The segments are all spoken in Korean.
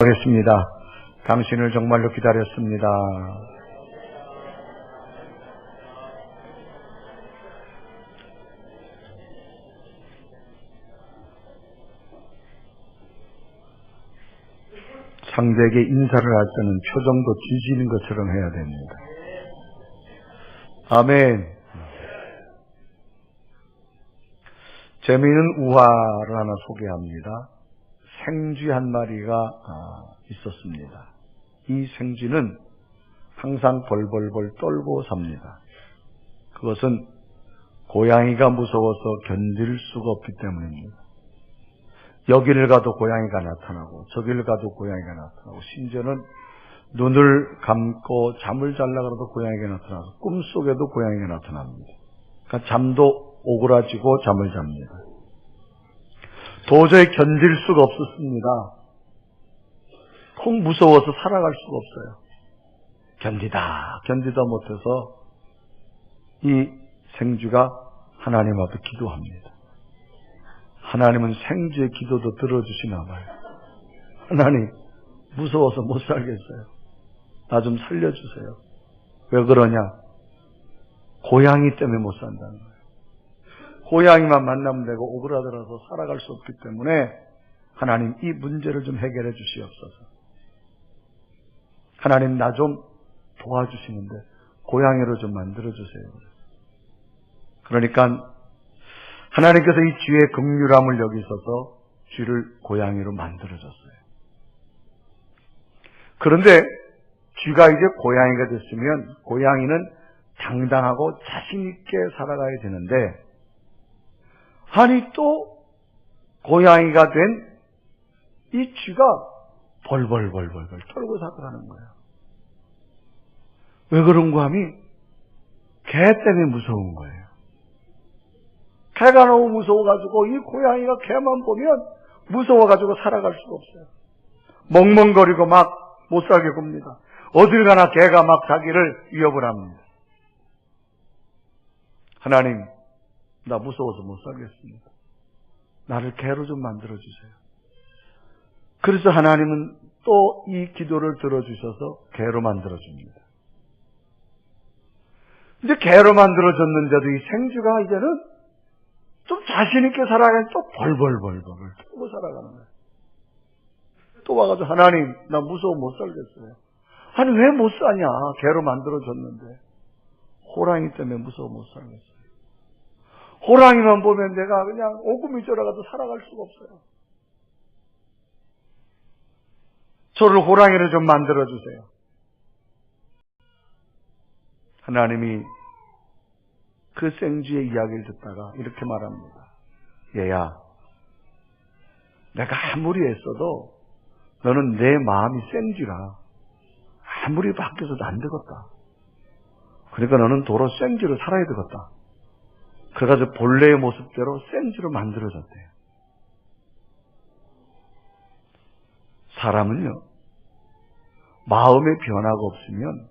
하겠습니다. 당신을 정말로 기다렸습니다. 상대에게 인사를 할 때는 표정도 뒤지는 것처럼 해야 됩니다. 아멘. 재미있는 우화를 하나 소개합니다. 생쥐 한 마리가 있었습니다. 이 생쥐는 항상 벌벌벌 떨고 삽니다. 그것은 고양이가 무서워서 견딜 수가 없기 때문입니다. 여기를 가도 고양이가 나타나고 저기를 가도 고양이가 나타나고 심지어는 눈을 감고 잠을 자려고 해도 고양이가 나타나서 꿈속에도 고양이가 나타납니다. 그러니까 잠도 오그라지고 잠을 잡니다. 도저히 견딜 수가 없었습니다. 통 무서워서 살아갈 수가 없어요. 견디다 못해서 이 생쥐가 하나님 앞에 기도합니다. 하나님은 생쥐의 기도도 들어주시나 봐요. 하나님, 무서워서 못 살겠어요. 나 좀 살려주세요. 왜 그러냐? 고양이 때문에 못 산다는 거예요. 고양이만 만나면 되고 오그라들어서 살아갈 수 없기 때문에 하나님 이 문제를 좀 해결해 주시옵소서. 하나님 나 좀 도와주시는데 고양이로 좀 만들어주세요. 그러니까 하나님께서 이 쥐의 긍휼함을 여기셔서 쥐를 고양이로 만들어줬어요. 그런데 쥐가 이제 고양이가 됐으면 고양이는 당당하고 자신 있게 살아가야 되는데 아니 또 고양이가 된 이 쥐가 벌벌벌벌 떨고 살아가는 거예요. 왜 그런가 하면 개 때문에 무서운 거예요. 개가 너무 무서워가지고 이 고양이가 개만 보면 무서워가지고 살아갈 수가 없어요. 멍멍거리고 막 못 살게 굽니다. 어딜 가나 개가 막 자기를 위협을 합니다. 하나님, 나 무서워서 못 살겠습니다. 나를 개로 좀 만들어주세요. 그래서 하나님은 또 이 기도를 들어주셔서 개로 만들어줍니다. 이제 개로 만들어졌는데도 이 생쥐가 이제는 좀 자신있게 살아가는 또 벌벌벌벌 떨고 살아가는 거예요. 또 와가지고 하나님 나 무서워 못 살겠어요. 아니 왜 못 사냐? 개로 만들어졌는데 호랑이 때문에 무서워 못 살겠어요. 호랑이만 보면 내가 그냥 오금이 졸아가도 살아갈 수가 없어요. 저를 호랑이를 좀 만들어주세요. 하나님이 그 생쥐의 이야기를 듣다가 이렇게 말합니다. 얘야, 내가 아무리 애써도 너는 내 마음이 생쥐라. 아무리 바뀌어서도 안 되겠다. 그러니까 너는 도로 생쥐로 살아야 되겠다. 그래가지고 본래의 모습대로 생쥐로 만들어졌대요. 사람은요, 마음의 변화가 없으면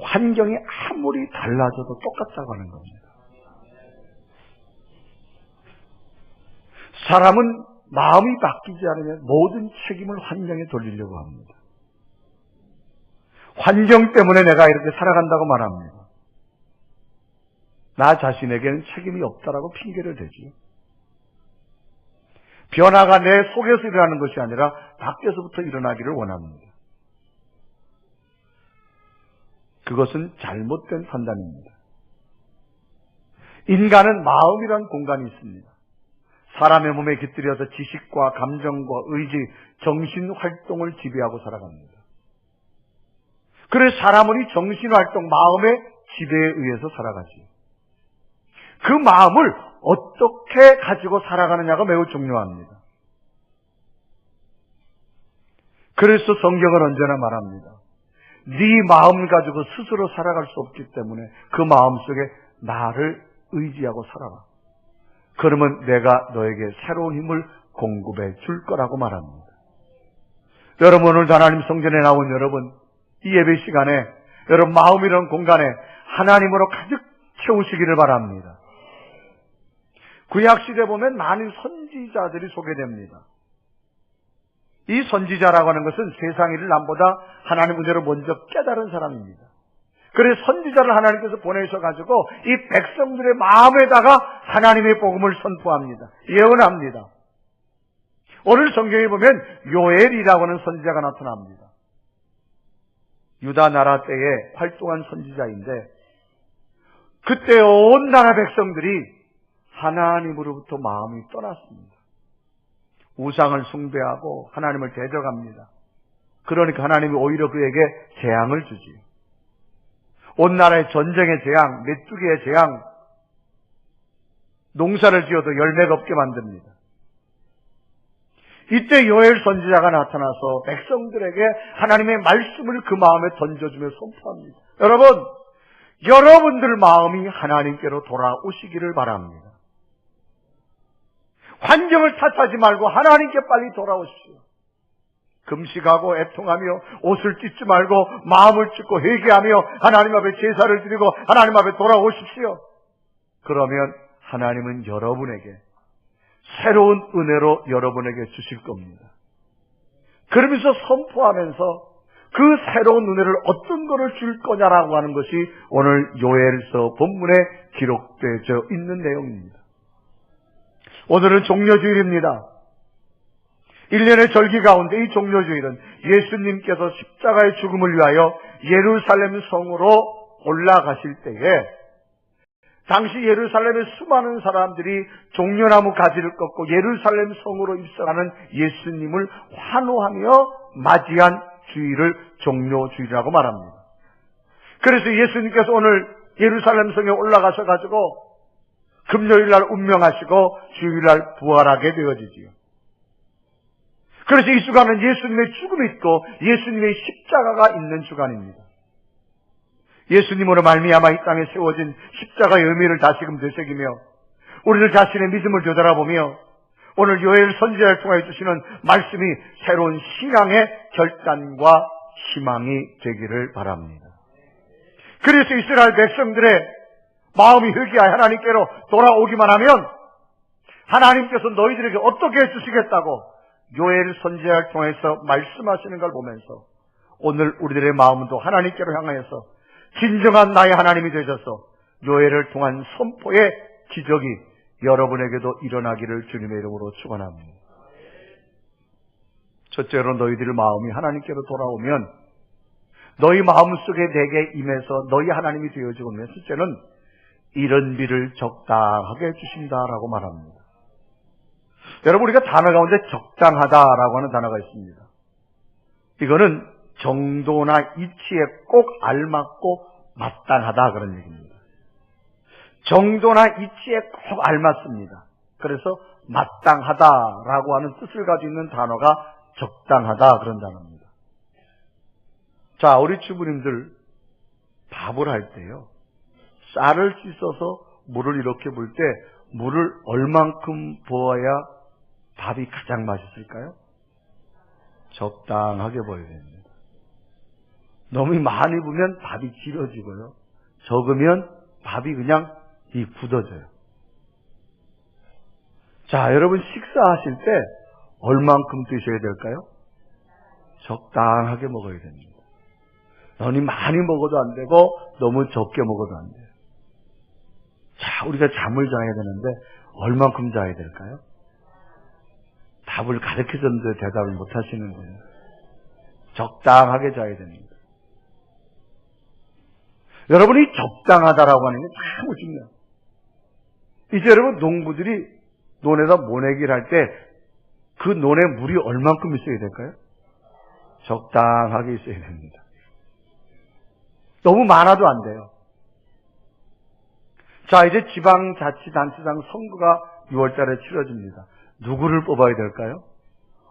환경이 아무리 달라져도 똑같다고 하는 겁니다. 사람은 마음이 바뀌지 않으면 모든 책임을 환경에 돌리려고 합니다. 환경 때문에 내가 이렇게 살아간다고 말합니다. 나 자신에게는 책임이 없다라고 핑계를 대지요. 변화가 내 속에서 일어나는 것이 아니라 밖에서부터 일어나기를 원합니다. 그것은 잘못된 판단입니다. 인간은 마음이란 공간이 있습니다. 사람의 몸에 깃들여서 지식과 감정과 의지, 정신활동을 지배하고 살아갑니다. 그래서 사람은 이 정신활동, 마음의 지배에 의해서 살아가지요. 그 마음을 어떻게 가지고 살아가느냐가 매우 중요합니다. 그래서 성경은 언제나 말합니다. 네 마음을 가지고 스스로 살아갈 수 없기 때문에 그 마음 속에 나를 의지하고 살아가. 그러면 내가 너에게 새로운 힘을 공급해 줄 거라고 말합니다. 여러분, 오늘 하나님 성전에 나온 여러분, 이 예배 시간에 여러분 마음이라는 공간에 하나님으로 가득 채우시기를 바랍니다. 구약시대 보면 많은 선지자들이 소개됩니다. 이 선지자라고 하는 것은 세상 일을 남보다 하나님 은혜로 먼저 깨달은 사람입니다. 그래서 선지자를 하나님께서 보내셔가지고 이 백성들의 마음에다가 하나님의 복음을 선포합니다. 예언합니다. 오늘 성경에 보면 요엘이라고 하는 선지자가 나타납니다. 유다 나라 때에 활동한 선지자인데, 그때 온 나라 백성들이 하나님으로부터 마음이 떠났습니다. 우상을 숭배하고 하나님을 대적합니다. 그러니까 하나님이 오히려 그에게 재앙을 주지요. 온 나라의 전쟁의 재앙, 메뚜기의 재앙, 농사를 지어도 열매가 없게 만듭니다. 이때 요엘 선지자가 나타나서 백성들에게 하나님의 말씀을 그 마음에 던져주며 선포합니다. 여러분들 마음이 하나님께로 돌아오시기를 바랍니다. 환경을 탓하지 말고 하나님께 빨리 돌아오십시오. 금식하고 애통하며 옷을 찢지 말고 마음을 찢고 회개하며 하나님 앞에 제사를 드리고 하나님 앞에 돌아오십시오. 그러면 하나님은 여러분에게 새로운 은혜로 여러분에게 주실 겁니다. 그러면서 선포하면서 그 새로운 은혜를 어떤 것을 줄 거냐라고 하는 것이 오늘 요엘서 본문에 기록되어 있는 내용입니다. 오늘은 종려주일입니다. 1년의 절기 가운데 이 종려주일은 예수님께서 십자가의 죽음을 위하여 예루살렘 성으로 올라가실 때에 당시 예루살렘의 수많은 사람들이 종려나무 가지를 꺾고 예루살렘 성으로 입성하는 예수님을 환호하며 맞이한 주일을 종려주일이라고 말합니다. 그래서 예수님께서 오늘 예루살렘 성에 올라가셔가지고 금요일날 운명하시고 주일날 부활하게 되어지지요. 그래서 이 주간은 예수님의 죽음이 있고 예수님의 십자가가 있는 주간입니다. 예수님으로 말미암아 이 땅에 세워진 십자가의 의미를 다시금 되새기며 우리들 자신의 믿음을 되돌아보며 오늘 요엘 선지자를 통해 주시는 말씀이 새로운 신앙의 결단과 희망이 되기를 바랍니다. 그래서 이스라엘 백성들의 마음이 회개하여 하나님께로 돌아오기만 하면 하나님께서 너희들에게 어떻게 해주시겠다고 요엘 선지자를 통해서 말씀하시는 걸 보면서 오늘 우리들의 마음도 하나님께로 향하여서 진정한 나의 하나님이 되셔서 요엘을 통한 선포의 기적이 여러분에게도 일어나기를 주님의 이름으로 축원합니다. 첫째로 너희들의 마음이 하나님께로 돌아오면 너희 마음속에 내게 임해서 너희 하나님이 되어지고, 첫째는 이런 비를 적당하게 주신다라고 말합니다. 여러분, 우리가 단어 가운데 적당하다라고 하는 단어가 있습니다. 이거는 정도나 이치에 꼭 알맞고 마땅하다 그런 얘기입니다. 정도나 이치에 꼭 알맞습니다. 그래서 마땅하다라고 하는 뜻을 가지고 있는 단어가 적당하다 그런 단어입니다. 자, 우리 주부님들 밥을 할 때요, 쌀을 씻어서 물을 이렇게 부을 때 물을 얼만큼 부어야 밥이 가장 맛있을까요? 적당하게 부어야 됩니다. 너무 많이 부으면 밥이 질어지고요, 적으면 밥이 그냥 굳어져요. 자, 여러분 식사하실 때 얼만큼 드셔야 될까요? 적당하게 먹어야 됩니다. 너무 많이 먹어도 안 되고 너무 적게 먹어도 안 돼요. 자, 우리가 잠을 자야 되는데 얼만큼 자야 될까요? 답을 가르쳐줬는데 대답을 못 하시는 거예요. 적당하게 자야 됩니다. 여러분이 적당하다라고 하는 게 참 중요해요. 이제 여러분, 농부들이 논에다 모내기를 할 때 그 논에 물이 얼만큼 있어야 될까요? 적당하게 있어야 됩니다. 너무 많아도 안 돼요. 자, 이제 지방자치단체장 선거가 6월달에 치러집니다. 누구를 뽑아야 될까요?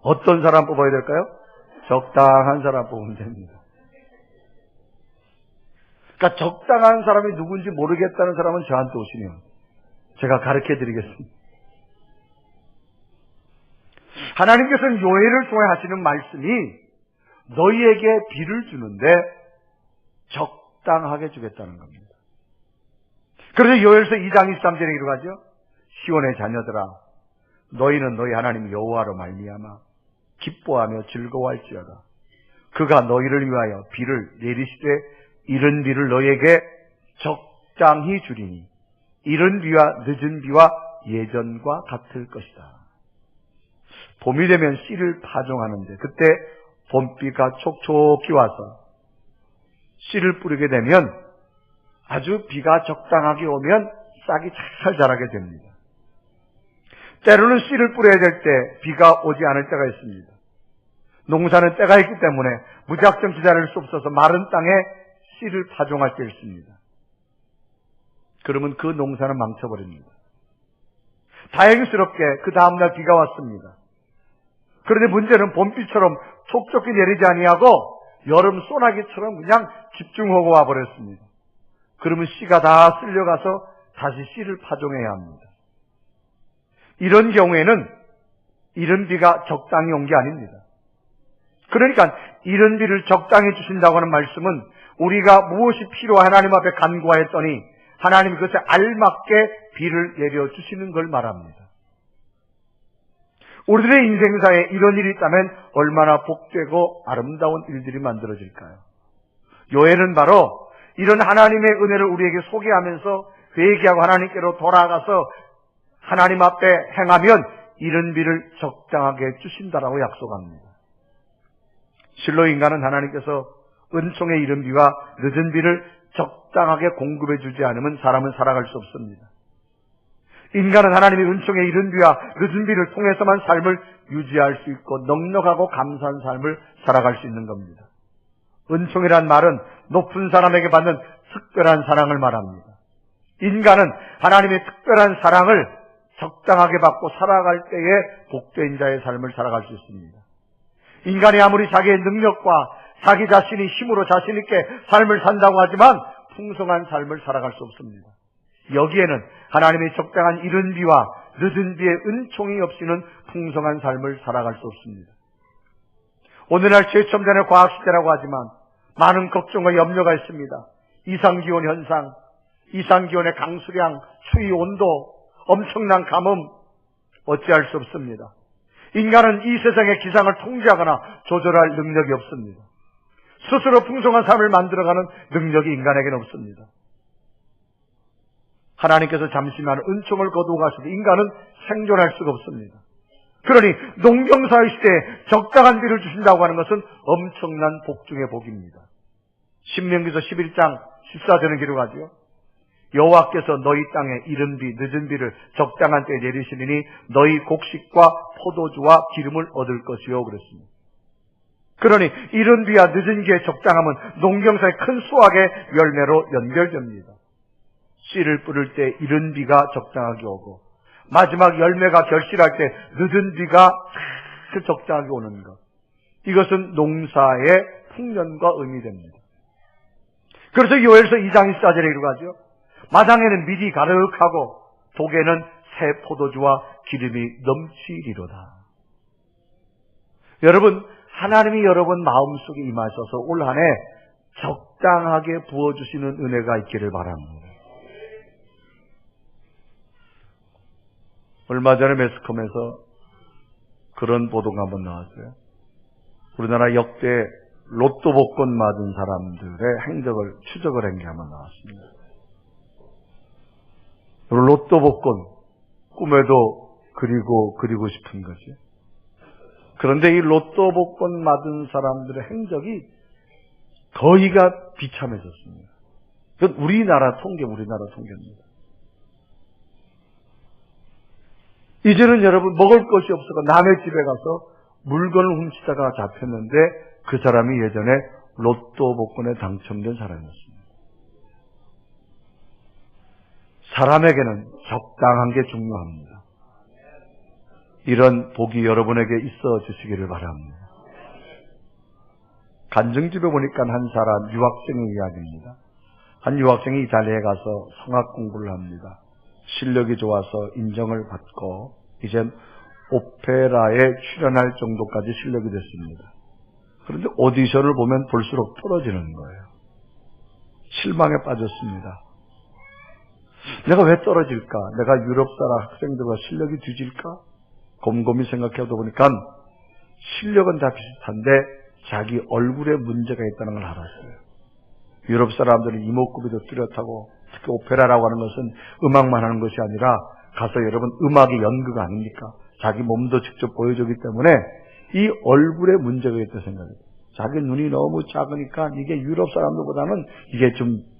어떤 사람 뽑아야 될까요? 적당한 사람 뽑으면 됩니다. 그러니까 적당한 사람이 누군지 모르겠다는 사람은 저한테 오시면 제가 가르쳐 드리겠습니다. 하나님께서는 요엘을 통해 하시는 말씀이 너희에게 비를 주는데 적당하게 주겠다는 겁니다. 그래서 요엘서 2장 23절에 이르가죠. 시온의 자녀들아, 너희는 너희 하나님 여호와로 말미암아 기뻐하며 즐거워할지어다. 그가 너희를 위하여 비를 내리시되 이른 비를 너희에게 적당히 주리니 이른 비와 늦은 비와 예전과 같을 것이다. 봄이 되면 씨를 파종하는데 그때 봄비가 촉촉히 와서 씨를 뿌리게 되면 아주 비가 적당하게 오면 싹이 잘 자라게 됩니다. 때로는 씨를 뿌려야 될 때 비가 오지 않을 때가 있습니다. 농사는 때가 있기 때문에 무작정 기다릴 수 없어서 마른 땅에 씨를 파종할 때 있습니다. 그러면 그 농사는 망쳐버립니다. 다행스럽게 그 다음날 비가 왔습니다. 그런데 문제는 봄비처럼 촉촉히 내리지 아니하고 여름 소나기처럼 그냥 집중하고 와버렸습니다. 그러면 씨가 다 쓸려가서 다시 씨를 파종해야 합니다. 이런 경우에는 이른 비가 적당히 온 게 아닙니다. 그러니까 이른 비를 적당히 주신다고 하는 말씀은 우리가 무엇이 필요하 하나님 앞에 간구하였더니 하나님이 그것에 알맞게 비를 내려주시는 걸 말합니다. 우리들의 인생사에 이런 일이 있다면 얼마나 복되고 아름다운 일들이 만들어질까요? 요엘은 바로 이런 하나님의 은혜를 우리에게 소개하면서 회개하고 하나님께로 돌아가서 하나님 앞에 행하면 이른 비를 적당하게 주신다라고 약속합니다. 실로 인간은 하나님께서 은총의 이른 비와 늦은 비를 적당하게 공급해 주지 않으면 사람은 살아갈 수 없습니다. 인간은 하나님의 은총의 이른 비와 늦은 비를 통해서만 삶을 유지할 수 있고 넉넉하고 감사한 삶을 살아갈 수 있는 겁니다. 은총이란 말은 높은 사람에게 받는 특별한 사랑을 말합니다. 인간은 하나님의 특별한 사랑을 적당하게 받고 살아갈 때에 복된 자의 삶을 살아갈 수 있습니다. 인간이 아무리 자기의 능력과 자기 자신이 힘으로 자신 있게 삶을 산다고 하지만 풍성한 삶을 살아갈 수 없습니다. 여기에는 하나님의 적당한 이른 비와 늦은 비의 은총이 없이는 풍성한 삶을 살아갈 수 없습니다. 오늘날 최첨단의 과학시대라고 하지만 많은 걱정과 염려가 있습니다. 이상기온 현상, 이상기온의 강수량, 추위 온도, 엄청난 가뭄, 어찌할 수 없습니다. 인간은 이 세상의 기상을 통제하거나 조절할 능력이 없습니다. 스스로 풍성한 삶을 만들어가는 능력이 인간에게는 없습니다. 하나님께서 잠시만 은총을 거두어 가셔도 인간은 생존할 수가 없습니다. 그러니 농경사의 시대에 적당한 비를 주신다고 하는 것은 엄청난 복 중의 복입니다. 신명기서 11장 14절은 기록하죠. 여호와께서 너희 땅에 이른 비 늦은 비를 적당한 때에 내리시리니 너희 곡식과 포도주와 기름을 얻을 것이요 그랬습니다. 그러니 이른 비와 늦은 비의 적당함은 농경사의 큰 수확의 열매로 연결됩니다. 씨를 뿌릴 때 이른 비가 적당하게 오고 마지막 열매가 결실할 때 늦은 비가 적당하게 오는 것, 이것은 농사의 풍년과 의미됩니다. 그래서 요엘서 2장 24절에 이루어가죠. 마당에는 밀이 가득하고 독에는 새 포도주와 기름이 넘치리로다. 여러분, 하나님이 여러분 마음속에 임하셔서 올 한 해 적당하게 부어주시는 은혜가 있기를 바랍니다. 얼마 전에 매스컴에서 그런 보도가 한번 나왔어요. 우리나라 역대 로또 복권 맞은 사람들의 행적을 추적을 한 게 한번 나왔습니다. 로또 복권, 꿈에도 그리고 싶은 거지. 그런데 이 로또 복권 맞은 사람들의 행적이 거의가 비참해졌습니다. 그건 우리나라 통계입니다. 이제는 여러분 먹을 것이 없어서 남의 집에 가서 물건을 훔치다가 잡혔는데 그 사람이 예전에 로또 복권에 당첨된 사람이었습니다. 사람에게는 적당한 게 중요합니다. 이런 복이 여러분에게 있어 주시기를 바랍니다. 간증집에 보니까 한 사람 유학생의 이야기입니다. 한 유학생이 이 자리에 가서 성악 공부를 합니다. 실력이 좋아서 인정을 받고 이제 오페라에 출연할 정도까지 실력이 됐습니다. 그런데 오디션을 보면 볼수록 떨어지는 거예요. 실망에 빠졌습니다. 내가 왜 떨어질까? 내가 유럽 나라 학생들과 실력이 뒤질까? 곰곰이 생각해보다 보니까 실력은 다 비슷한데 자기 얼굴에 문제가 있다는 걸 알았어요. 유럽 사람들은 이목구비도 뚜렷하고 특히 오페라라고 하는 것은 음악만 하는 것이 아니라 가서 여러분 음악의 연극 아닙니까? 자기 몸도 직접 보여주기 때문에 이 얼굴에 문제가 있다 생각해요. 자기 눈이 너무 작으니까 이게 유럽 사람들보다는 이게 좀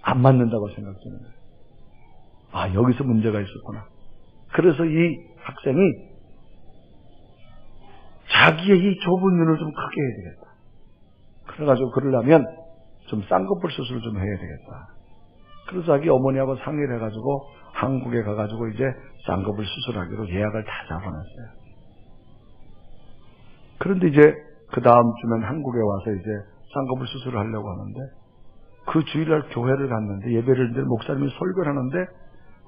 안 맞는다고 생각되는 거예요. 아, 여기서 문제가 있었구나. 그래서 이 학생이 자기의 이 좁은 눈을 좀 크게 해야 되겠다. 그래가지고 그러려면 좀 쌍꺼풀 수술을 좀 해야 되겠다. 그래서 자기 어머니하고 상의를 해가지고 한국에 가가지고 이제 쌍꺼풀 수술하기로 예약을 다 잡아놨어요. 그런데 이제 그 다음 주면 한국에 와서 이제 쌍꺼풀 수술을 하려고 하는데 그 주일날 교회를 갔는데 예배를 드릴 목사님이 설교를 하는데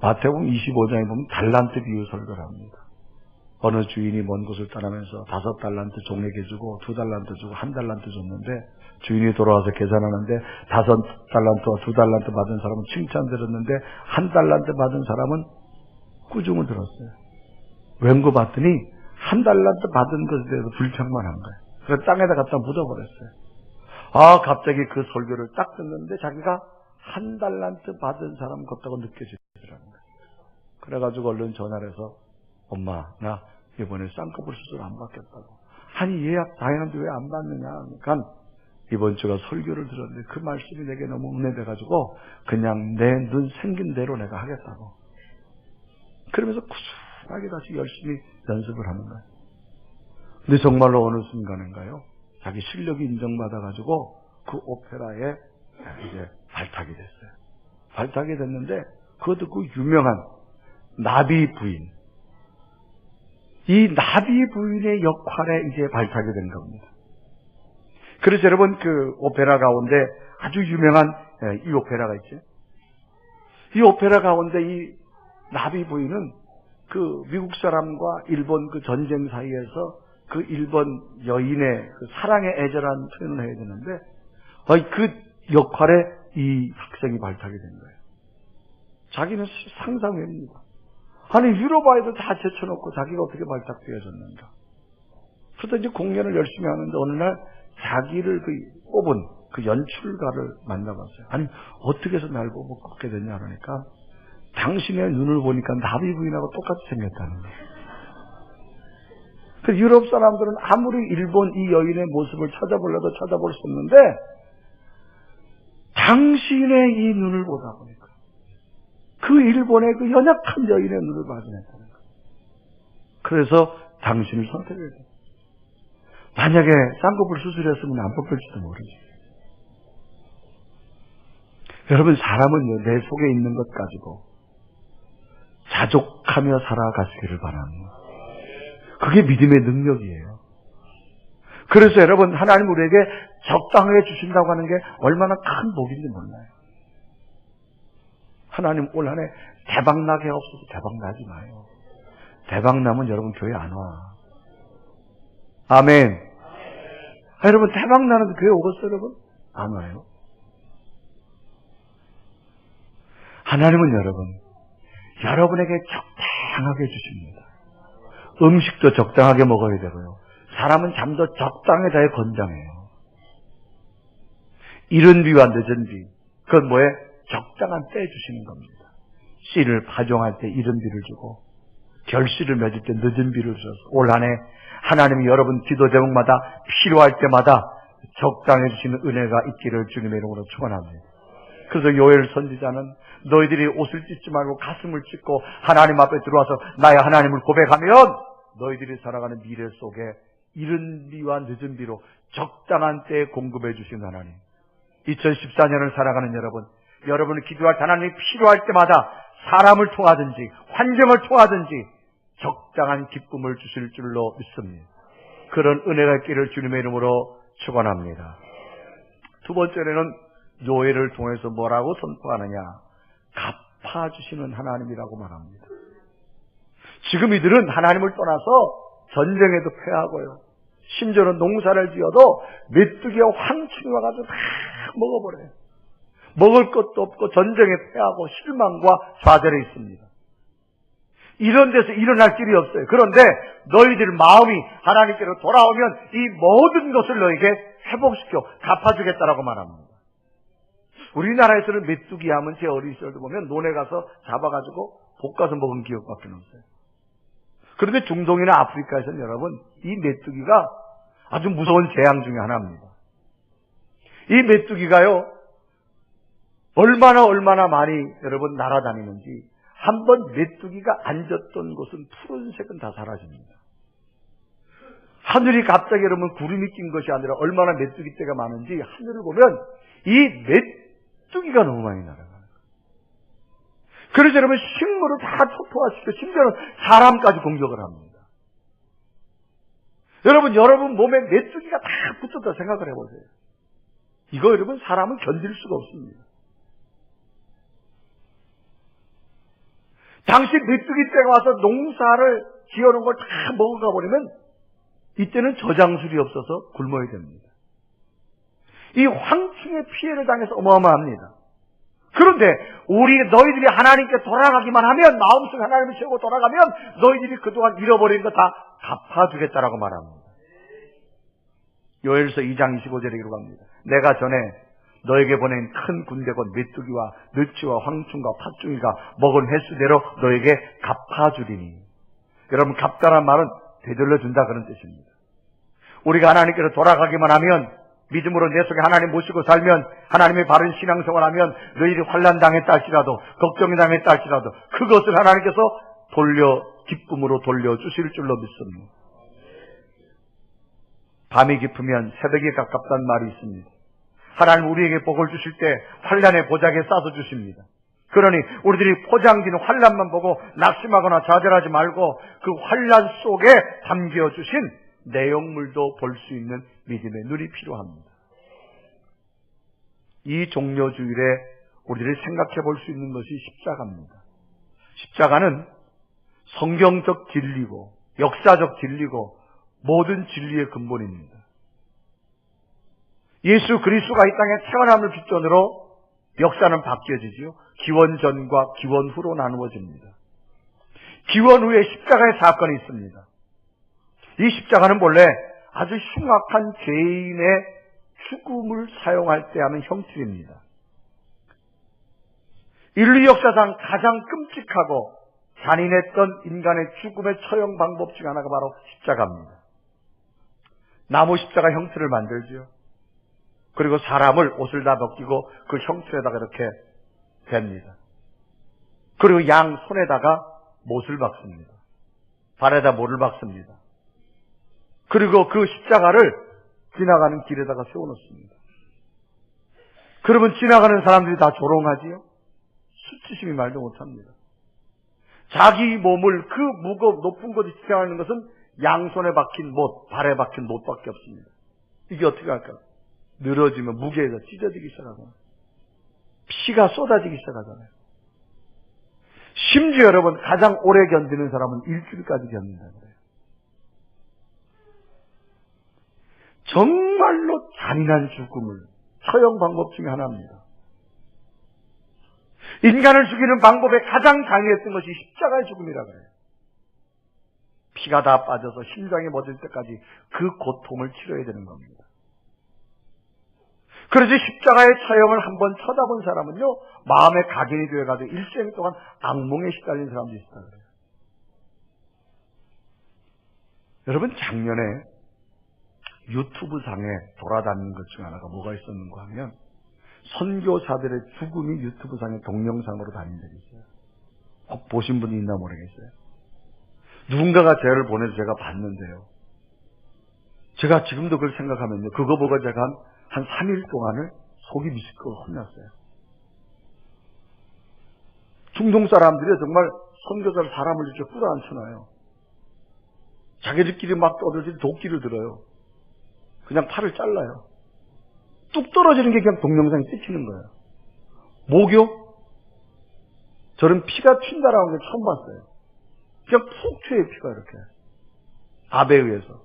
마태복음 25장에 보면 달란트 비유 설교를 합니다. 어느 주인이 먼 곳을 떠나면서 5달란트 종에게 주고 2달란트 주고 1달란트 줬는데 주인이 돌아와서 계산하는데 5달란트와 2달란트 받은 사람은 칭찬 들었는데 1달란트 받은 사람은 꾸중을 들었어요. 왠고 봤더니 1달란트 받은 것에 대해서 불평만 한 거예요. 그래서 땅에다 갖다 묻어버렸어요. 아, 갑자기 그 설교를 딱 듣는데 자기가 1달란트 받은 사람 같다고 느껴지더라는 거예요. 그래가지고 얼른 전화를 해서 엄마, 나 이번에 쌍꺼풀 수술 안 받겠다고. 아니, 예약 다 했는데 왜 안 받느냐. 그러니까 이번 주가 설교를 들었는데 그 말씀이 내게 너무 은혜돼가지고 그냥 내 눈 생긴 대로 내가 하겠다고. 그러면서 꾸준하게 다시 열심히 연습을 하는 거예요. 근데 정말로 어느 순간인가요? 자기 실력이 인정받아가지고 그 오페라에 이제 발탁이 됐어요. 발탁이 됐는데 그것도 그 유명한 나비 부인. 이 나비 부인의 역할에 이제 발탁이 된 겁니다. 그래서 여러분 그 오페라 가운데 아주 유명한 이 오페라가 있죠. 이 오페라 가운데 이 나비 부인은 그 미국 사람과 일본 그 전쟁 사이에서 그 일본 여인의 그 사랑의 애절한 표현을 해야 되는데 그 역할에 이 학생이 발탁이 된 거예요. 자기는 상상외입니다. 아니 유럽 아이들 다 제쳐놓고 자기가 어떻게 발탁되어졌는가. 그러다 이제 공연을 열심히 하는데 어느 날 자기를 뽑은 그 연출가를 만나봤어요. 아니 어떻게 해서 날 보고 걷게 됐냐 그러니까 당신의 눈을 보니까 나비 부인하고 똑같이 생겼다는 거예요. 그 유럽 사람들은 아무리 일본 이 여인의 모습을 찾아보려도 찾아볼 수 없는데 당신의 이 눈을 보다 보니까 그 일본의 그 연약한 여인의 눈을 발견했다는 거예요. 그래서 당신을 선택해야 돼요. 만약에 쌍꺼풀 수술했으면 안 뽑힐지도 모르죠. 여러분 사람은 내 속에 있는 것 가지고 자족하며 살아가시기를 바랍니다. 그게 믿음의 능력이에요. 그래서 여러분 하나님 우리에게 적당하게 주신다고 하는 게 얼마나 큰 복인지 몰라요. 하나님 올 한해 대박나게 없어서 대박나지 마요. 대박나면 여러분 교회 안 와. 아멘. 여러분 대박나는 교회 오겠어요 여러분? 안 와요. 하나님은 여러분에게 적당하게 주십니다. 음식도 적당하게 먹어야 되고요. 사람은 잠도 적당히 자야 건장해요. 이른 비와 늦은 비. 그건 뭐에? 적당한 때 주시는 겁니다. 씨를 파종할 때 이른 비를 주고 결실을 맺을 때 늦은 비를 주셔서 올 한 해 하나님이 여러분 기도 제목마다 필요할 때마다 적당히 주시는 은혜가 있기를 주님의 이름으로 축원합니다. 그래서 요엘 선지자는 너희들이 옷을 찢지 말고 가슴을 찢고 하나님 앞에 들어와서 나의 하나님을 고백하면 너희들이 살아가는 미래 속에 이른 비와 늦은 비로 적당한 때에 공급해 주신 하나님. 2014년을 살아가는 여러분이 기도할 하나님이 필요할 때마다 사람을 통하든지 환경을 통하든지 적당한 기쁨을 주실 줄로 믿습니다. 그런 은혜가 있기를 주님의 이름으로 축원합니다. 두 번째로는 요엘을 통해서 뭐라고 선포하느냐? 갚아주시는 하나님이라고 말합니다. 지금 이들은 하나님을 떠나서 전쟁에도 패하고요. 심지어는 농사를 지어도 메뚜기와 황충이 와가지고 다 먹어버려요. 먹을 것도 없고 전쟁에 패하고 실망과 좌절에 있습니다. 이런 데서 일어날 길이 없어요. 그런데 너희들 마음이 하나님께로 돌아오면 이 모든 것을 너에게 회복시켜 갚아주겠다라고 말합니다. 우리나라에서는 메뚜기 하면 제 어린 시절도 보면 논에 가서 잡아가지고 볶아서 먹은 기억밖에 없어요. 그런데 중동이나 아프리카에서는 여러분 이 메뚜기가 아주 무서운 재앙 중에 하나입니다. 이 메뚜기가요 얼마나 많이 여러분 날아다니는지 한번 메뚜기가 앉았던 곳은 푸른색은 다 사라집니다. 하늘이 갑자기 여러분 구름이 낀 것이 아니라 얼마나 메뚜기 떼가 많은지 하늘을 보면 이 메뚜기가 너무 많이 날아가요. 그래서 여러분 식물을 다 초토화시켜 심지어는 사람까지 공격을 합니다. 여러분 몸에 메뚜기가 다 붙었다 생각을 해보세요. 이거 여러분 사람은 견딜 수가 없습니다. 당시 메뚜기 떼가 와서 농사를 지어놓은 걸 다 먹어가 버리면 이때는 저장술이 없어서 굶어야 됩니다. 이 황충의 피해를 당해서 어마어마합니다. 그런데 너희들이 하나님께 돌아가기만 하면 마음속에 하나님을 세우고 돌아가면 너희들이 그동안 잃어버린 거 다 갚아주겠다라고 말합니다. 요엘서 2장 25절에 기록합니다. 내가 전에 너에게 보낸 큰 군대 곧 메뚜기와 느치와 황충과 팥중이가 먹은 횟수대로 너에게 갚아주리니. 여러분 갚다란 말은 되돌려준다 그런 뜻입니다. 우리가 하나님께로 돌아가기만 하면 믿음으로 내 속에 하나님 모시고 살면 하나님의 바른 신앙생활하면 너희들이 환난 당했다 할지라도 걱정이 당했다 할지라도 그것을 하나님께서 기쁨으로 돌려주실 줄로 믿습니다. 밤이 깊으면 새벽이 가깝다는 말이 있습니다. 하나님 우리에게 복을 주실 때 환난의 보자기에 싸서 주십니다. 그러니 우리들이 포장지는 환난만 보고 낙심하거나 좌절하지 말고 그 환난 속에 담겨주신 내용물도 볼 수 있는 믿음의 눈이 필요합니다. 이 종려주일에 우리들이 생각해 볼 수 있는 것이 십자가입니다. 십자가는 성경적 진리고 역사적 진리고 모든 진리의 근본입니다. 예수 그리스도가 이 땅에 태어남을 기점으로 역사는 바뀌어지지요. 기원 전과 기원 후로 나누어집니다. 기원 후에 십자가의 사건이 있습니다. 이 십자가는 본래 아주 흉악한 죄인의 죽음을 사용할 때 하는 형틀입니다. 인류 역사상 가장 끔찍하고 잔인했던 인간의 죽음의 처형 방법 중 하나가 바로 십자가입니다. 나무 십자가 형틀을 만들죠. 그리고 사람을 옷을 다 벗기고 그 형틀에다가 이렇게 댑니다. 그리고 양 손에다가 못을 박습니다. 발에다 못을 박습니다. 그리고 그 십자가를 지나가는 길에다가 세워놓습니다. 그러면 지나가는 사람들이 다 조롱하지요. 수치심이 말도 못합니다. 자기 몸을 그 높은 곳에 지나가는 것은 양손에 박힌 못, 발에 박힌 못밖에 없습니다. 이게 어떻게 할까요? 늘어지면 무게에서 찢어지기 시작하잖아요. 피가 쏟아지기 시작하잖아요. 심지어 여러분 가장 오래 견디는 사람은 일주일까지 견딘다 그래요. 정말로 잔인한 죽음을 처형 방법 중에 하나입니다. 인간을 죽이는 방법에 가장 강했던 것이 십자가의 죽음이라 그래요. 피가 다 빠져서 심장이 멎을 때까지 그 고통을 치러야 되는 겁니다. 그래서 십자가의 처형을 한번 쳐다본 사람은요, 마음에 각인이 되어가지고 일생 동안 악몽에 시달린 사람도 있다 그래요. 여러분, 작년에 유튜브상에 돌아다니는 것 중 하나가 뭐가 있었는가 하면, 선교사들의 죽음이 유튜브상에 동영상으로 다닌 적이 있어요. 혹 보신 분이 있나 모르겠어요. 누군가가 저를 보내서 제가 봤는데요. 제가 지금도 그걸 생각하면요, 그거 보고 제가 한 3일 동안을 속이 미식고 혼났어요. 중동 사람들이 정말 선교사를 사람을 이렇게 끌어안잖아요. 자기들끼리 막 떠들지 도끼를 들어요. 그냥 팔을 잘라요. 뚝 떨어지는 게 그냥 동영상에 찍히는 거예요. 목욕? 저는 피가 튄다라는 걸 처음 봤어요. 그냥 푹 튀어요, 피가 이렇게. 압에 의해서.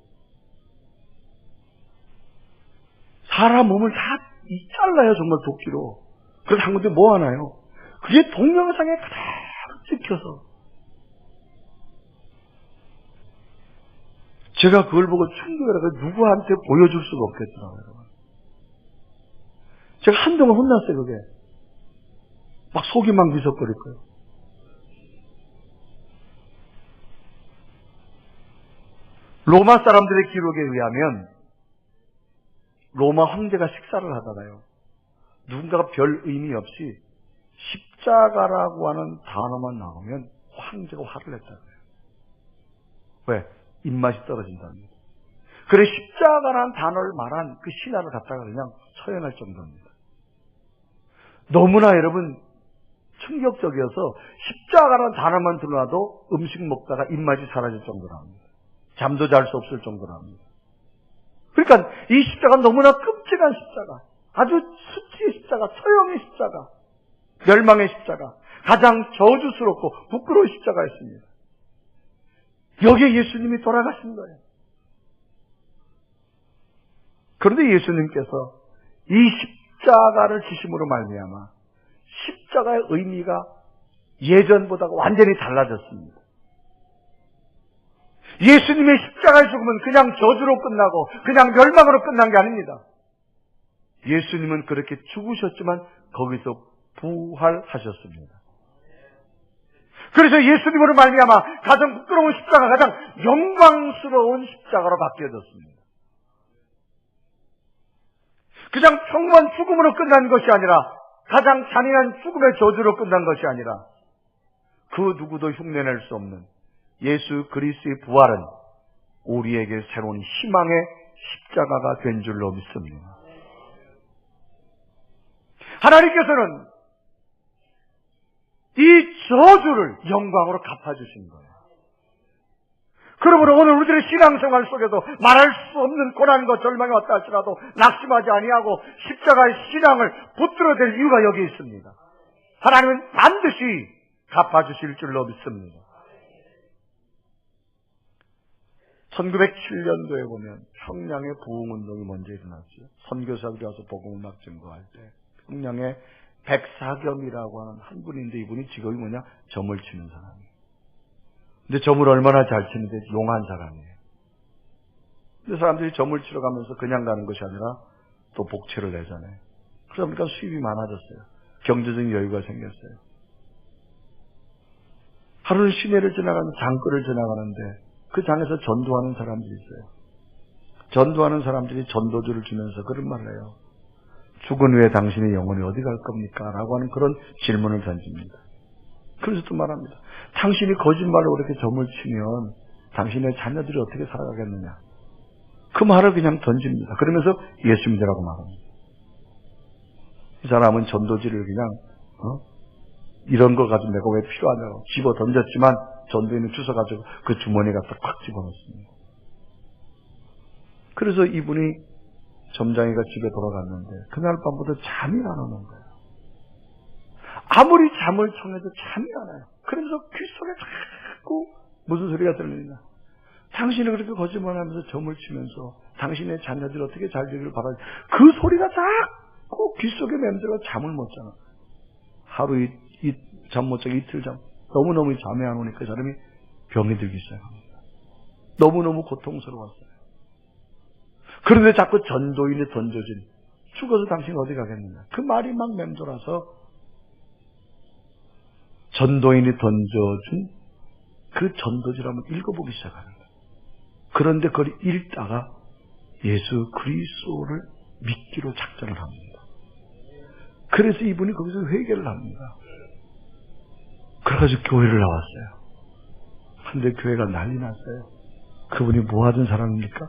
사람 몸을 다 잘라요, 정말 도끼로. 그래서 한 군데 뭐 하나요? 그게 동영상에 그대로 찍혀서. 제가 그걸 보고 충격이라서 누구한테 보여줄 수가 없겠더라고요. 제가 한동안 혼났어요, 그게. 막 속이 막 미석거릴 거예요. 로마 사람들의 기록에 의하면 로마 황제가 식사를 하다가요, 누군가가 별 의미 없이 십자가라고 하는 단어만 나오면 황제가 화를 냈다고요. 왜? 입맛이 떨어진답니다. 그래 십자가라는 단어를 말한 그 신화를 갖다가 그냥 처형할 정도입니다. 너무나 여러분 충격적이어서 십자가라는 단어만 들어놔도 음식 먹다가 입맛이 사라질 정도로 합니다. 잠도 잘 수 없을 정도로 합니다. 그러니까 이 십자가는 너무나 끔찍한 십자가, 아주 수치의 십자가, 처형의 십자가, 멸망의 십자가, 가장 저주스럽고 부끄러운 십자가였습니다. 여기에 예수님이 돌아가신 거예요. 그런데 예수님께서 이 십자가를 지심으로 말미암아 십자가의 의미가 예전보다 완전히 달라졌습니다. 예수님의 십자가의 죽음은 그냥 저주로 끝나고 그냥 멸망으로 끝난 게 아닙니다. 예수님은 그렇게 죽으셨지만 거기서 부활하셨습니다. 그래서 예수님으로 말미암아 가장 부끄러운 십자가, 가장 영광스러운 십자가로 바뀌어졌습니다. 그냥 평범한 죽음으로 끝난 것이 아니라, 가장 잔인한 죽음의 저주로 끝난 것이 아니라, 그 누구도 흉내낼 수 없는 예수 그리스도의 부활은 우리에게 새로운 희망의 십자가가 된 줄로 믿습니다. 하나님께서는 이 저주를 영광으로 갚아주신 거예요. 그러므로 오늘 우리들의 신앙생활 속에도 말할 수 없는 고난과 절망이 왔다 할지라도 낙심하지 아니하고 십자가의 신앙을 붙들어댈 이유가 여기 있습니다. 하나님은 반드시 갚아주실 줄로 믿습니다. 1907년도에 보면 평양의 부흥운동이 먼저 일어났죠. 선교사들이 와서 복음을 막 증거할 때 평양에 백사겸이라고 하는 한 분인데, 이분이 직업이 뭐냐? 점을 치는 사람이에요. 근데 점을 얼마나 잘 치는데 용한 사람이에요. 근데 사람들이 점을 치러 가면서 그냥 가는 것이 아니라 또 복채를 내잖아요. 그러다 보니까 수입이 많아졌어요. 경제적인 여유가 생겼어요. 하루는 시내를 지나가는 장거리를 지나가는데 그 장에서 전도하는 사람들이 있어요. 전도하는 사람들이 전도주를 주면서 그런 말을 해요. 죽은 후에 당신의 영혼이 어디 갈 겁니까? 라고 하는 그런 질문을 던집니다. 그래서 또 말합니다. 당신이 거짓말로 그렇게 점을 치면 당신의 자녀들이 어떻게 살아가겠느냐? 그 말을 그냥 던집니다. 그러면서 예수 믿으라고 말합니다. 이 사람은 전도지를 그냥 이런 거 가지고 내가 왜 필요하냐고 집어 던졌지만 전도인은 주워가지고 그 주머니에 갖다 꽉 집어넣습니다. 그래서 이분이 점장이가 집에 돌아갔는데 그날 밤부터 잠이 안 오는 거예요. 아무리 잠을 청해도 잠이 안 와요. 그러면서 귀 속에 자꾸 무슨 소리가 들리냐. 당신이 그렇게 거짓말하면서 점을 치면서 당신의 자녀들이 어떻게 잘 되기를 바라지. 그 소리가 자꾸 귀 속에 맴들어 잠을 못 자는. 하루 잠 못 자고 이틀 잠. 너무너무 잠이 안 오니까 사람이 병이 들기 시작합니다. 너무너무 고통스러웠어요. 그런데 자꾸 전도인이 던져진, 죽어서 당신 어디 가겠느냐. 그 말이 막 맴돌아서 전도인이 던져준 그 전도지를 한번 읽어보기 시작합니다. 그런데 그걸 읽다가 예수 그리스도를 믿기로 작정을 합니다. 그래서 이분이 거기서 회개를 합니다. 그래가지고 교회를 나왔어요. 근데 교회가 난리 났어요. 그분이 뭐 하던 사람입니까?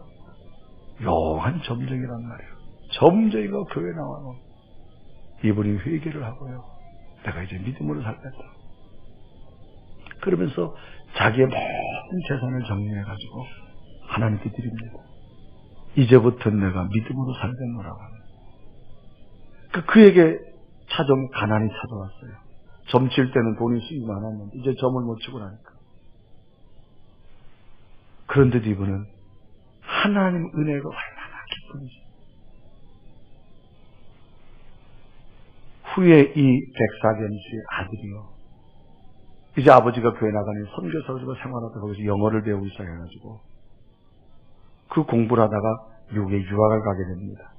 묘한 점쟁이란 말이에요. 점쟁이가 교회에 나와요. 이분이 회개를 하고요. 내가 이제 믿음으로 살겠다. 그러면서 자기의 모든 재산을 정리해가지고 하나님께 드립니다. 이제부터 내가 믿음으로 살겠노라고 합니다. 그에게 찾아온 가난이 찾아왔어요. 점 칠 때는 돈이 수입이 많았는데 이제 점을 못 치고 나니까. 그런데도 이분은 하나님 은혜가 얼마나 기쁜지. 후에 이 백사겸 씨의 아들이요. 이제 아버지가 교회 나가니 선교사로 생활하다 거기서 영어를 배우기 시작해가지고 그 공부를 하다가 미국에 유학을 가게 됩니다.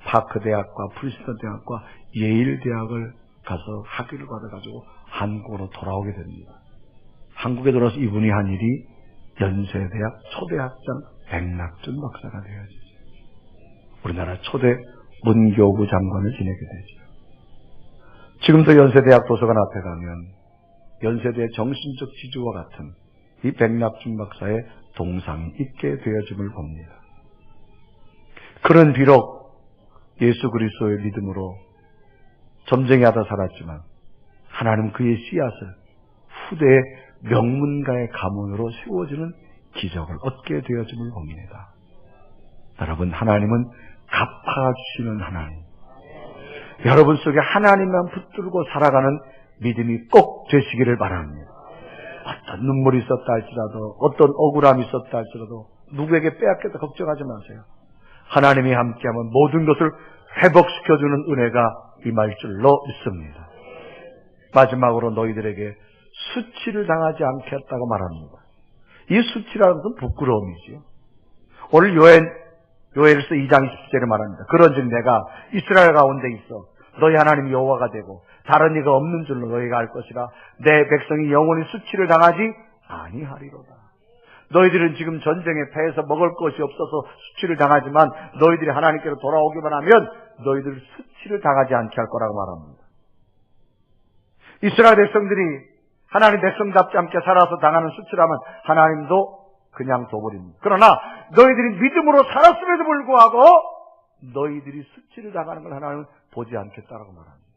파크 대학과 프린스턴 대학과 예일 대학을 가서 학위를 받아가지고 한국으로 돌아오게 됩니다. 한국에 들어와서 이분이 한 일이 연세대학 초대학장 백낙준 박사가 되어지죠. 우리나라 초대 문교부 장관을 지내게 되죠. 지금도 연세대학 도서관 앞에 가면 연세대의 정신적 지주와 같은 이 백낙준 박사의 동상이 있게 되어짐을 봅니다. 그는 비록 예수 그리스도의 믿음으로 점쟁이하다 살았지만 하나님 그의 씨앗을 후대의 명문가의 가문으로 세워지는 기적을 얻게 되어짐을 봅니다. 여러분, 하나님은 갚아주시는 하나님. 여러분 속에 하나님만 붙들고 살아가는 믿음이 꼭 되시기를 바랍니다. 어떤 눈물이 있었다 할지라도, 어떤 억울함이 있었다 할지라도 누구에게 빼앗겼다 걱정하지 마세요. 하나님이 함께하면 모든 것을 회복시켜주는 은혜가 임할 줄로 믿습니다. 마지막으로 너희들에게 수치를 당하지 않겠다고 말합니다. 이 수치라는 것은 부끄러움이지요. 오늘 요엘서 2장 10절에 말합니다. 그런즉 내가 이스라엘 가운데 있어 너희 하나님 여호와가 되고 다른 이가 없는 줄로 너희가 알 것이라. 내 백성이 영원히 수치를 당하지 아니하리로다. 너희들은 지금 전쟁에 패해서 먹을 것이 없어서 수치를 당하지만 너희들이 하나님께로 돌아오기만 하면 너희들 수치를 당하지 않게 할 거라고 말합니다. 이스라엘 백성들이 하나님 백성답지 않게 살아서 당하는 수치라면 하나님도 그냥 둬버립니다. 그러나 너희들이 믿음으로 살았음에도 불구하고 너희들이 수치를 당하는 걸 하나님은 보지 않겠다라고 말합니다.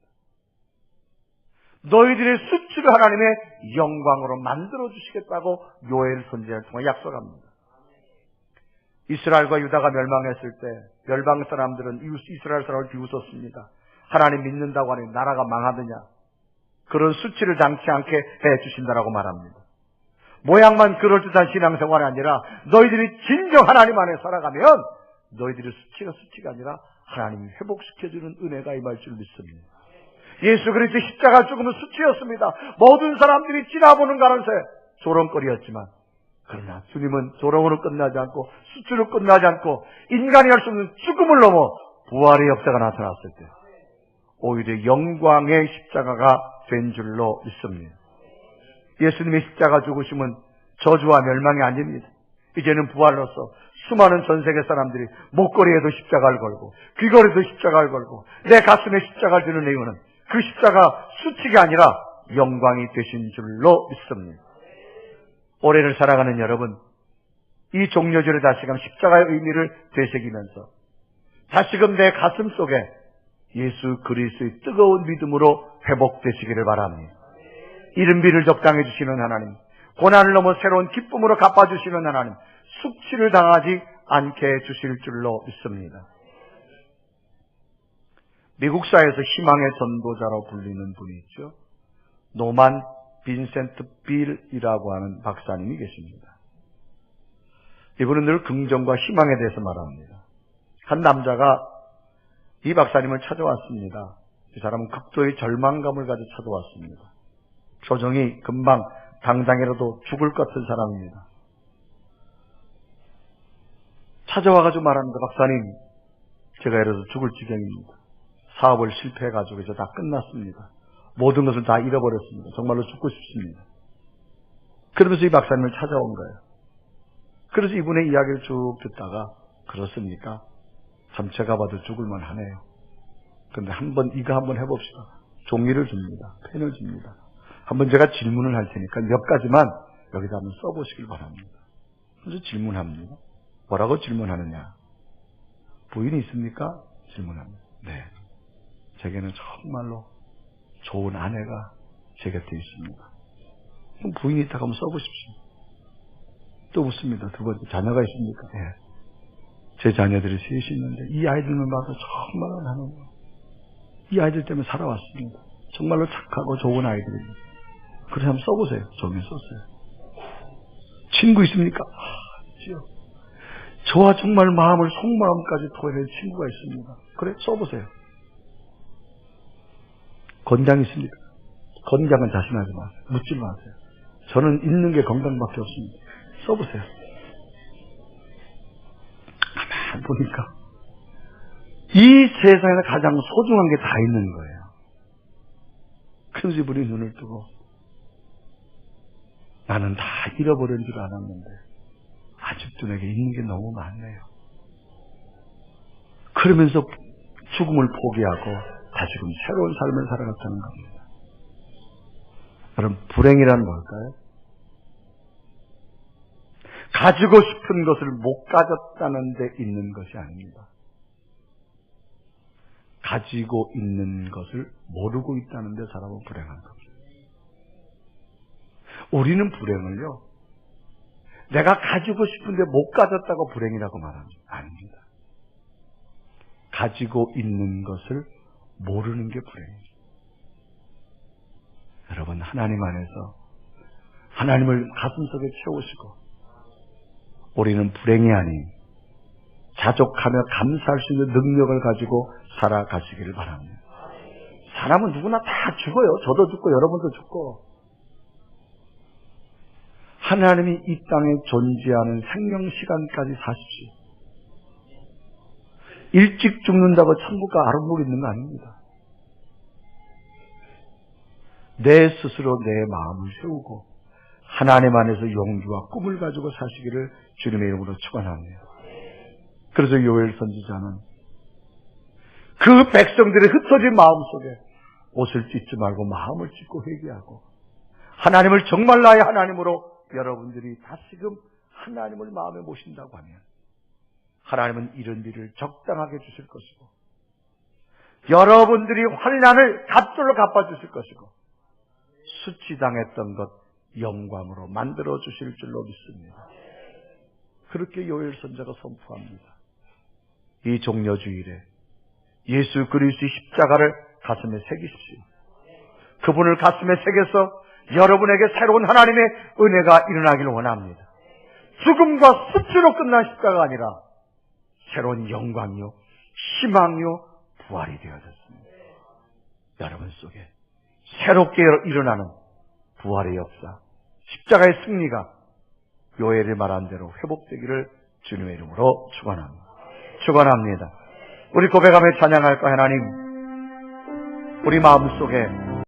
너희들의 수치를 하나님의 영광으로 만들어주시겠다고 요엘 선지자를 통해 약속합니다. 이스라엘과 유다가 멸망했을 때 멸망 사람들은 이스라엘 사람을 비웃었습니다. 하나님 믿는다고 하니 나라가 망하느냐. 그런 수치를 당치 않게 해주신다라고 말합니다. 모양만 그럴듯한 신앙생활이 아니라 너희들이 진정 하나님 안에 살아가면 너희들의 수치가 아니라 하나님이 회복시켜주는 은혜가 임할 줄 믿습니다. 예수 그리스도 십자가 죽음은 수치였습니다. 모든 사람들이 지나보는 가운데 조롱거리였지만 그러나 주님은 조롱으로 끝나지 않고 수치로 끝나지 않고 인간이 할 수 없는 죽음을 넘어 부활의 역사가 나타났을 때 오히려 영광의 십자가가 된 줄로 믿습니다. 예수님의 십자가 죽으심은 저주와 멸망이 아닙니다. 이제는 부활로서 수많은 전 세계 사람들이 목걸이에도 십자가를 걸고 귀걸이에도 십자가를 걸고 내 가슴에 십자가를 드는 이유는 그 십자가 수치가 아니라 영광이 되신 줄로 믿습니다. 올해를 살아가는 여러분, 이 종려절에 다시금 십자가의 의미를 되새기면서 다시금 내 가슴 속에 예수 그리스도의 뜨거운 믿음으로 회복되시기를 바랍니다. 이른비를 적당해 주시는 하나님, 고난을 넘어 새로운 기쁨으로 갚아주시는 하나님, 수치를 당하지 않게 해주실 줄로 믿습니다. 미국 사회에서 희망의 전도자로 불리는 분이 있죠. 노만 빈센트 빌이라고 하는 박사님이 계십니다. 이분은 늘 긍정과 희망에 대해서 말합니다. 한 남자가 이 박사님을 찾아왔습니다. 이 사람은 극도의 절망감을 가지고 찾아왔습니다. 표정이 금방 당장이라도 죽을 것 같은 사람입니다. 찾아와가지고 말합니다. 박사님, 제가 이래서 죽을 지경입니다. 사업을 실패해가지고 이제 다 끝났습니다. 모든 것을 다 잃어버렸습니다. 정말로 죽고 싶습니다. 그러면서 이 박사님을 찾아온 거예요. 그래서 이분의 이야기를 쭉 듣다가 그렇습니까? 참 제가 봐도 죽을만 하네요. 그런데 이거 한번 해봅시다. 종이를 줍니다. 펜을 줍니다. 한번 제가 질문을 할 테니까 몇 가지만 여기다 한번 써보시길 바랍니다. 그래서 질문합니다. 뭐라고 질문하느냐? 부인이 있습니까? 질문합니다. 네. 제게는 정말로 좋은 아내가 제 곁에 있습니다. 그럼 부인이 있다고 한번 써보십시오. 또 묻습니다. 두 번째, 자녀가 있습니까? 네. 제 자녀들이 셋이 있는데 이 아이들만 봐서 정말로 나는 이 아이들 때문에 살아왔습니다. 정말로 착하고 좋은 아이들입니다. 그래서 한번 써보세요. 종이에 썼어요. 친구 있습니까? 있지요. 저와 정말 마음을 속마음까지 토해낼 친구가 있습니다. 그래, 써보세요. 건장 있습니까? 건장은 자신하지 마세요. 묻지 마세요. 저는 있는 게 건강밖에 없습니다. 써보세요. 잘 보니까 이 세상에 가장 소중한 게 다 있는 거예요. 그래서 우리 눈을 뜨고 나는 다 잃어버린 줄 알았는데 아직도 내게 있는 게 너무 많네요. 그러면서 죽음을 포기하고 다시금 새로운 삶을 살아갔다는 겁니다. 여러분, 불행이란 뭘까요? 가지고 싶은 것을 못 가졌다는 데 있는 것이 아닙니다. 가지고 있는 것을 모르고 있다는 데 사람은 불행한 겁니다. 우리는 불행을요, 내가 가지고 싶은데 못 가졌다고 불행이라고 말합니다. 아닙니다. 가지고 있는 것을 모르는 게 불행입니다. 여러분, 하나님 안에서 하나님을 가슴속에 채우시고 우리는 불행이 아닌 자족하며 감사할 수 있는 능력을 가지고 살아가시기를 바랍니다. 사람은 누구나 다 죽어요. 저도 죽고 여러분도 죽고. 하나님이 이 땅에 존재하는 생명 시간까지 사십시오. 일찍 죽는다고 천국과 아름복이 있는 거 아닙니다. 내 스스로 내 마음을 세우고 하나님 안에서 용기와 꿈을 가지고 사시기를 주님의 이름으로 축원합니다. 그래서 요엘 선지자는 그 백성들의 흩어진 마음속에 옷을 찢지 말고 마음을 찢고 회개하고 하나님을 정말 나의 하나님으로 여러분들이 다시금 하나님을 마음에 모신다고 하면 하나님은 이런 일을 적당하게 주실 것이고 여러분들이 환난을 값줄로 갚아주실 것이고 수치당했던 것 영광으로 만들어 주실 줄로 믿습니다. 그렇게 요엘 선지자가 선포합니다. 이 종려주일에 예수 그리스도의 십자가를 가슴에 새기십시오. 그분을 가슴에 새겨서 여러분에게 새로운 하나님의 은혜가 일어나기를 원합니다. 죽음과 수치로 끝난 십자가가 아니라 새로운 영광이요, 희망이요, 부활이 되어졌습니다. 여러분 속에 새롭게 일어나는 부활의 역사, 십자가의 승리가 요엘이 말한 대로 회복되기를 주님의 이름으로 축원합니다. 축원합니다. 우리 고백하며 찬양할까? 하나님, 우리 마음속에